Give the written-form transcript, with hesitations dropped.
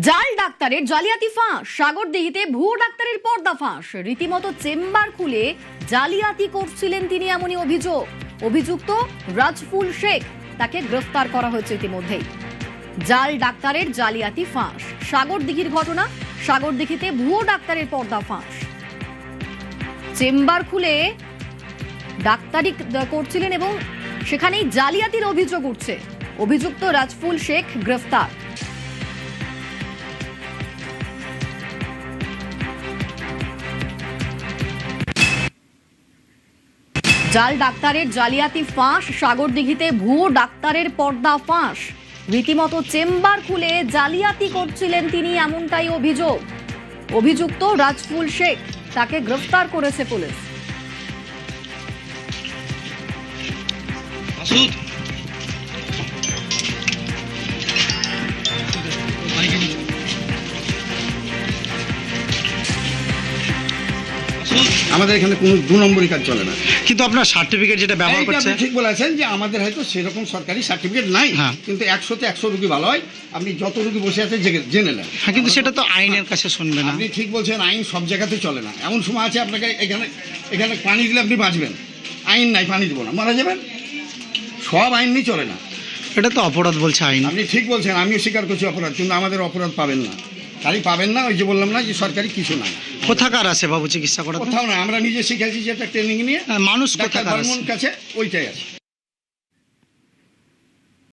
জাল ডাক্তারের জালিয়াতি ফাঁস, সাগরদিঘিতে ভুয়ো ডাক্তারের পর্দাফাঁস। রীতিমতো চেম্বার খুলে জালিয়াতি করছিলেন তিনি, এমনই অভিযোগ। অভিযুক্ত রাজফুল শেখ, তাকে গ্রেফতার করা হয়েছে ইতিমধ্যেই। জাল ডাক্তারের জালিয়াতি ফাঁস, সাগরদিঘির ঘটনা। সাগরদিঘিতে ভুয়ো ডাক্তারের পর্দাফাঁস, চেম্বার খুলে ডাক্তারি করছিলেন এবং সেখানেই জালিয়াতির অভিযোগ উঠছে। অভিযুক্ত রাজফুল শেখ গ্রেফতার। জাল ডাক্তারের জালিয়াতি ফাঁস, সাগরদিঘিতে ভুয়ো ডাক্তারের পর্দা ফাঁস। রীতিমতো চেম্বার খুলে জালিয়াতি করছিলেন তিনি, এমনটাই অভিযোগ। অভিযুক্ত রাজফুল শেখ, তাকে গ্রেফতার করেছে পুলিশ। আমাদের এখানে কোনো দু নম্বরই কাজ চলে না। কিন্তু আপনার সার্টিফিকেট যেটা ব্যবহার করছে, আপনি ঠিক বলেছেন যে আমাদের হয়তো সেরকম সরকারি সার্টিফিকেট নাই, কিন্তু 100-তে 100 রোগী ভালো হয়। আপনি যত রোগী বসে আছে জেনে নেন। হ্যাঁ, কিন্তু সেটা তো আইনের কাছে শুনবে না। আপনি ঠিক বলছেন, আইন সব জায়গাতে চলে না। এমন সময় আছে আপনাকে এখানে পানি দিলে আপনি বাঁচবেন, আইন নাই, পানি দেবো না, মারা যাবেন। সব আইন নিয়ে চলে না। এটা তো অপরাধ বলছে আইন। আপনি ঠিক বলছেন, আমিও স্বীকার করছি অপরাধ, কিন্তু আমাদের অপরাধ পাবেন না। খালি পাবেন না, ওই যে বললাম না যে সরকারি কিছু নাই। কোথাকার আছে বাবু চিকিৎসা করা? কোথাও না, আমরা নিজে শিখেছি যেটা ট্রেনিং নিয়ে। মানুষ ডাক্তার কোথাকার আছে? বর্মন কাছে ওইটাই আছে।